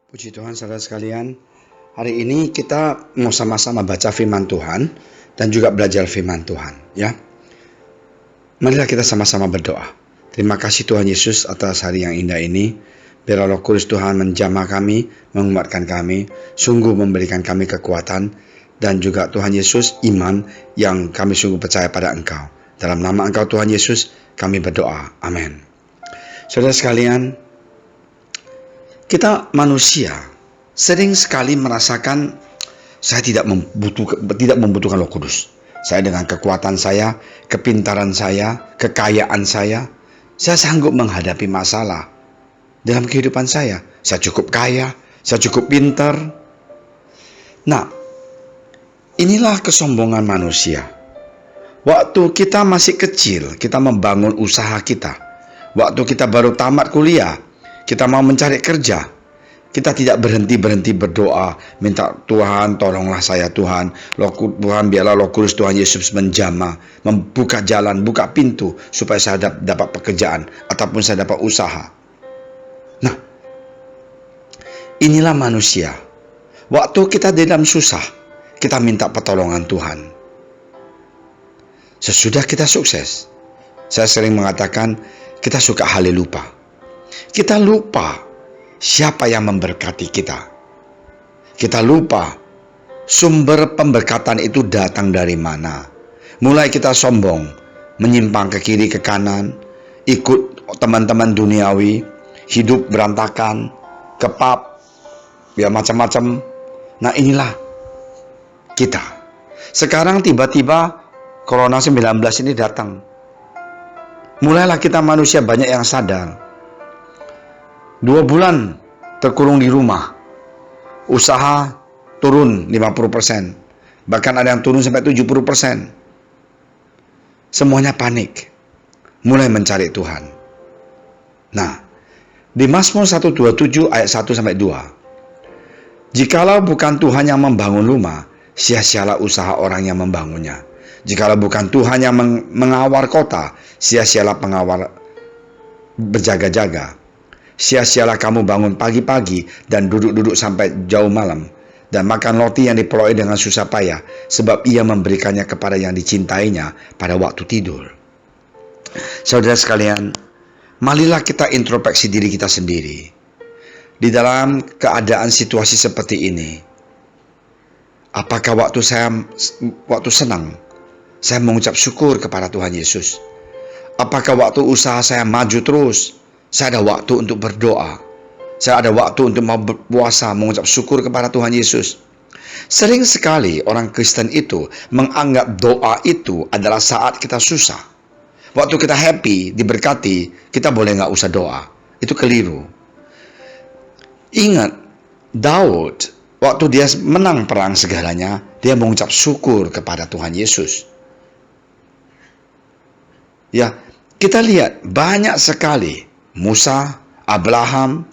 Puji Tuhan saudara sekalian, hari ini kita mau sama-sama baca firman Tuhan dan juga belajar firman Tuhan ya. Marilah kita sama-sama berdoa. Terima kasih Tuhan Yesus atas hari yang indah ini. Biarlah Roh Kudus Tuhan menjamah kami, menguatkan kami, sungguh memberikan kami kekuatan dan juga Tuhan Yesus iman yang kami sungguh percaya pada Engkau. Dalam nama Engkau Tuhan Yesus kami berdoa. Amin. Saudara sekalian, kita manusia sering sekali merasakan saya tidak membutuhkan Roh Kudus. Saya dengan kekuatan saya, kepintaran saya, kekayaan saya sanggup menghadapi masalah dalam kehidupan saya. Saya cukup kaya, saya cukup pintar. Nah, inilah kesombongan manusia. Waktu kita masih kecil, kita membangun usaha kita. Waktu kita baru tamat kuliah, kita mau mencari kerja, kita tidak berhenti berdoa, minta Tuhan tolonglah saya Tuhan, Tuhan biarlah Roh Kudus Tuhan Yesus menjamah, membuka jalan, buka pintu supaya saya dapat pekerjaan ataupun saya dapat usaha. Nah, inilah manusia. Waktu kita dalam susah, kita minta pertolongan Tuhan. Sesudah kita sukses, saya sering mengatakan kita suka halelupa. Kita lupa siapa yang memberkati kita. Kita lupa sumber pemberkatan itu datang dari mana. Mulai kita sombong, menyimpang ke kiri ke kanan, ikut teman-teman duniawi, hidup berantakan, ke pub, ya macam-macam. Nah, inilah kita. Sekarang tiba-tiba Corona 19 ini datang. Mulailah kita manusia banyak yang sadar. 2 bulan terkurung di rumah, usaha turun 50%, bahkan ada yang turun sampai 70%. Semuanya panik, mulai mencari Tuhan. Nah, di Mazmur 127 ayat 1-2, jikalau bukan Tuhan yang membangun rumah, sia-sialah usaha orang yang membangunnya. Jikalau bukan Tuhan yang mengawal kota, sia-sialah pengawal berjaga-jaga. Sia-sialah kamu bangun pagi-pagi dan duduk-duduk sampai jauh malam dan makan roti yang diperoleh dengan susah payah, sebab ia memberikannya kepada yang dicintainya pada waktu tidur. Saudara sekalian, marilah kita introspeksi diri kita sendiri. Di dalam keadaan situasi seperti ini, apakah waktu senang, saya mengucap syukur kepada Tuhan Yesus? Apakah waktu usaha saya maju terus, saya ada waktu untuk berdoa, saya ada waktu untuk mau berpuasa, mengucap syukur kepada Tuhan Yesus? Sering sekali orang Kristen itu menganggap doa itu adalah saat kita susah. Waktu kita happy, diberkati, kita boleh nggak usah doa. Itu keliru. Ingat, Daud, waktu dia menang perang segalanya, dia mengucap syukur kepada Tuhan Yesus. Ya, kita lihat banyak sekali Musa, Abraham,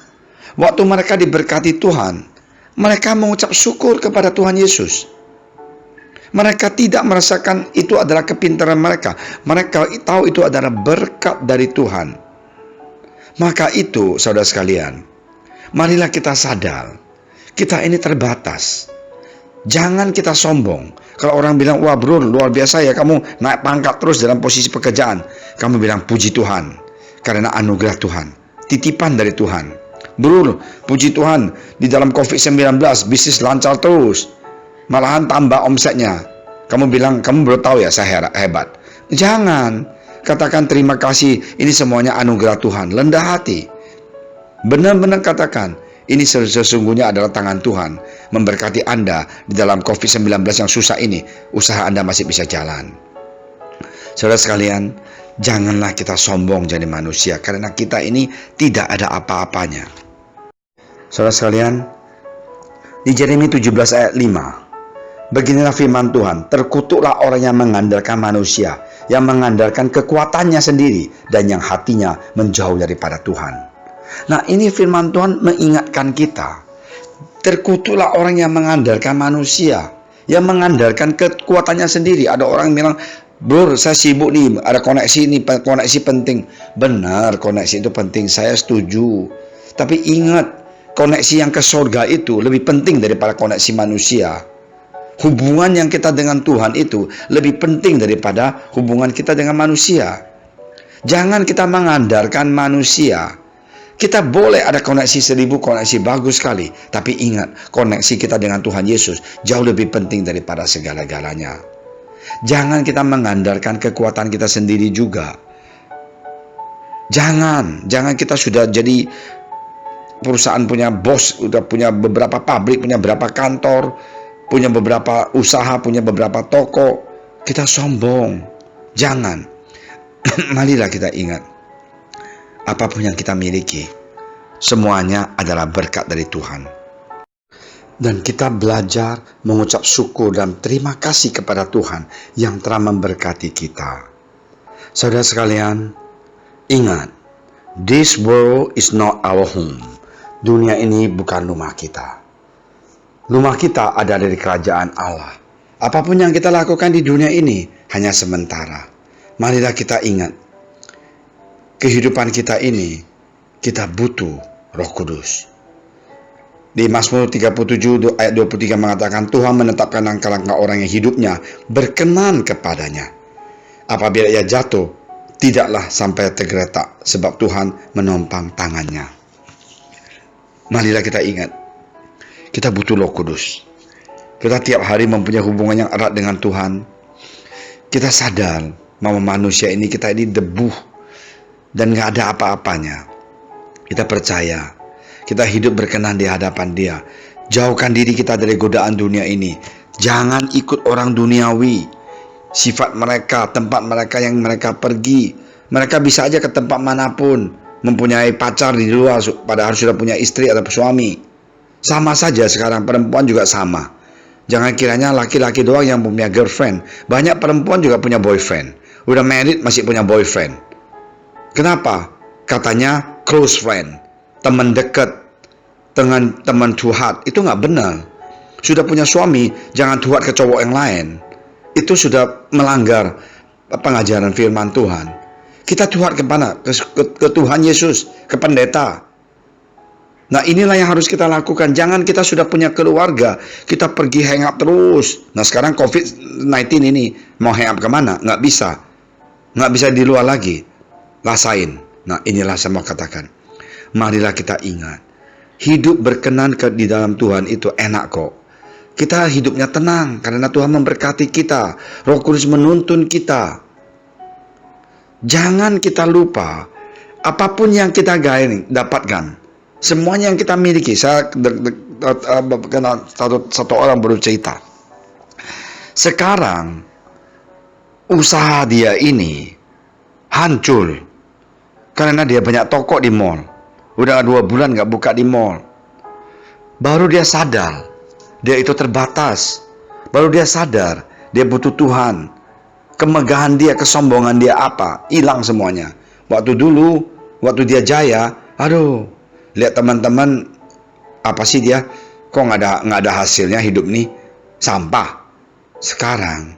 waktu mereka diberkati Tuhan, mereka mengucap syukur kepada Tuhan Yesus. Mereka tidak merasakan itu adalah kepintaran mereka. Mereka tahu itu adalah berkat dari Tuhan. Maka itu, saudara sekalian, marilah kita sadar, kita ini terbatas. Jangan kita sombong. Kalau orang bilang, wah bro, luar biasa ya, kamu naik pangkat terus dalam posisi pekerjaan. Kamu bilang, puji Tuhan. Karena anugerah Tuhan, titipan dari Tuhan. Bro, puji Tuhan, di dalam COVID-19 bisnis lancar terus, malahan tambah omsetnya. Kamu bilang, kamu baru tahu ya saya hebat. Jangan, katakan terima kasih, ini semuanya anugerah Tuhan. Rendah hati, benar-benar katakan, ini sesungguhnya adalah tangan Tuhan memberkati Anda di dalam COVID-19 yang susah ini. Usaha Anda masih bisa jalan. Saudara sekalian, janganlah kita sombong jadi manusia, karena kita ini tidak ada apa-apanya. Saudara sekalian, di Yeremia 17 ayat 5, beginilah firman Tuhan, terkutuklah orang yang mengandalkan manusia, yang mengandalkan kekuatannya sendiri, dan yang hatinya menjauh daripada Tuhan. Nah, ini firman Tuhan mengingatkan kita, terkutuklah orang yang mengandalkan manusia, yang mengandalkan kekuatannya sendiri. Ada orang bilang, bro, saya sibuk nih, ada koneksi ini, koneksi penting. Benar, koneksi itu penting, saya setuju. Tapi ingat, koneksi yang ke surga itu lebih penting daripada koneksi manusia. Hubungan yang kita dengan Tuhan itu lebih penting daripada hubungan kita dengan manusia. Jangan kita mengandalkan manusia. Kita boleh ada koneksi 1000 koneksi bagus sekali, tapi ingat, koneksi kita dengan Tuhan Yesus jauh lebih penting daripada segala-galanya. Jangan kita mengandalkan kekuatan kita sendiri juga. Jangan kita sudah jadi perusahaan, punya bos, udah punya beberapa pabrik, punya beberapa kantor, punya beberapa usaha, punya beberapa toko, kita sombong. Jangan. Marilah kita ingat, apapun yang kita miliki, semuanya adalah berkat dari Tuhan. Dan kita belajar mengucap syukur dan terima kasih kepada Tuhan yang telah memberkati kita. Saudara sekalian, ingat, this world is not our home. Dunia ini bukan rumah kita. Rumah kita ada dari kerajaan Allah. Apapun yang kita lakukan di dunia ini hanya sementara. Marilah kita ingat, kehidupan kita ini, kita butuh Roh Kudus. Di Mazmur 37 ayat 23 mengatakan, Tuhan menetapkan langkah-langkah orang yang hidupnya berkenan kepadanya. Apabila ia jatuh, tidaklah sampai tergeletak, sebab Tuhan menopang tangannya. Marilah kita ingat, kita butuh Roh Kudus. Kita tiap hari mempunyai hubungan yang erat dengan Tuhan. Kita sadar bahwa manusia ini, kita ini debu dan gak ada apa-apanya. Kita percaya kita hidup berkenan di hadapan Dia. Jauhkan diri kita dari godaan dunia ini. Jangan ikut orang duniawi, sifat mereka, tempat mereka yang mereka pergi. Mereka bisa aja ke tempat manapun, mempunyai pacar di luar, padahal sudah punya istri atau suami. Sama saja sekarang, perempuan juga sama. Jangan kiranya laki-laki doang yang punya girlfriend. Banyak perempuan juga punya boyfriend. Udah married masih punya boyfriend. Kenapa? Katanya close friend, teman dekat, dengan teman curhat. Itu nggak benar. Sudah punya suami, jangan curhat ke cowok yang lain. Itu sudah melanggar pengajaran firman Tuhan. Kita curhat ke mana? Ke Tuhan Yesus, ke pendeta. Nah, inilah yang harus kita lakukan. Jangan kita sudah punya keluarga, kita pergi hang up terus. Nah, sekarang COVID-19 ini, mau hang up kemana? Nggak bisa. Nggak bisa di luar lagi. Rasain. Nah, inilah saya mau katakan. Marilah kita ingat, hidup berkenan di dalam Tuhan itu enak kok. Kita hidupnya tenang, karena Tuhan memberkati kita. Roh Kudus menuntun kita. Jangan kita lupa, apapun yang kita dapatkan, semuanya yang kita miliki. Saya kenal satu orang baru cerita. Sekarang usaha dia ini hancur karena dia banyak toko di mall. Udah 2 bulan gak buka di mall. Baru dia sadar dia itu terbatas. Baru dia sadar dia butuh Tuhan. Kemegahan dia, kesombongan dia apa? Hilang semuanya. Waktu dulu, waktu dia jaya, aduh, lihat teman-teman, apa sih dia? Kok nggak ada hasilnya hidup nih? Sampah. Sekarang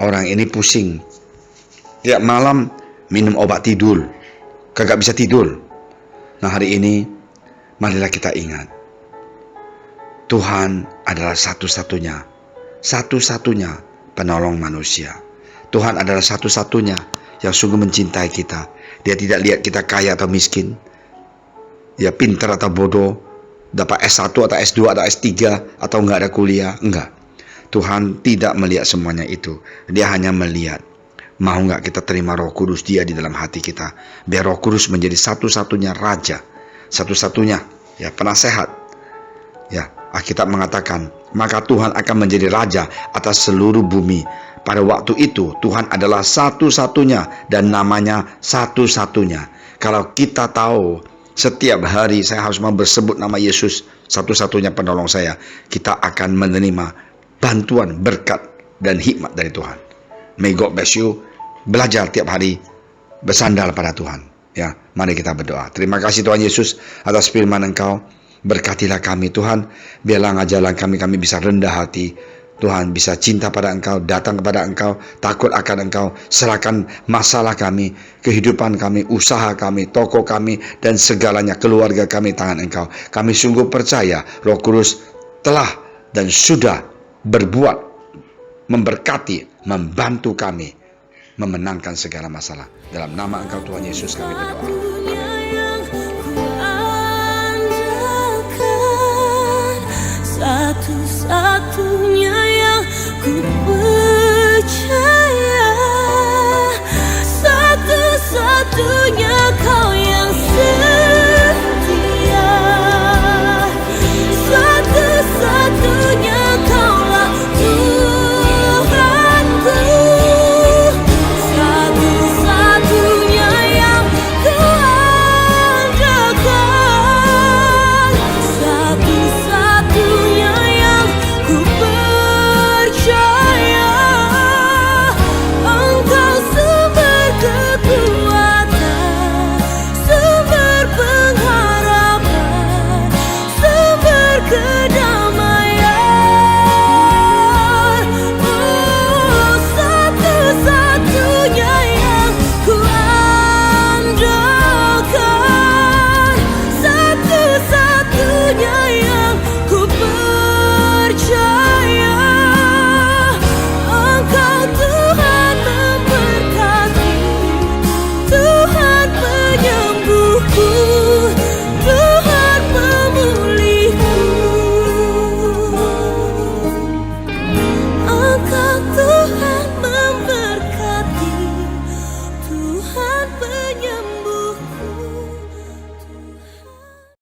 orang ini pusing. Tiap malam minum obat tidur, kagak bisa tidur. Nah, hari ini marilah kita ingat, Tuhan adalah satu-satunya penolong manusia. Tuhan adalah satu-satunya yang sungguh mencintai kita. Dia tidak lihat kita kaya atau miskin, ya pintar atau bodoh, dapat S1 atau S2 atau S3 atau nggak ada kuliah. Enggak. Tuhan tidak melihat semuanya itu. Dia hanya melihat, mau nggak kita terima Roh Kudus Dia di dalam hati kita, biar Roh Kudus menjadi satu-satunya raja, satu-satunya ya penasehat. Ya, Alkitab mengatakan, maka Tuhan akan menjadi raja atas seluruh bumi. Pada waktu itu Tuhan adalah satu-satunya dan namanya satu-satunya. Kalau kita tahu setiap hari saya harus bersebut nama Yesus, satu-satunya penolong saya, kita akan menerima bantuan, berkat, dan hikmat dari Tuhan. May God bless you. Belajar tiap hari bersandar pada Tuhan. Ya, mari kita berdoa. Terima kasih Tuhan Yesus atas firman Engkau. Berkatilah kami Tuhan. Biarlah jalan kami bisa rendah hati. Tuhan bisa cinta pada Engkau, datang kepada Engkau, takut akan Engkau, serahkan masalah kami, kehidupan kami, usaha kami, toko kami, dan segalanya, keluarga kami tangan Engkau. Kami sungguh percaya Roh Kudus telah dan sudah berbuat, memberkati, membantu kami memenangkan segala masalah. Dalam nama Engkau Tuhan Yesus kami berdoa.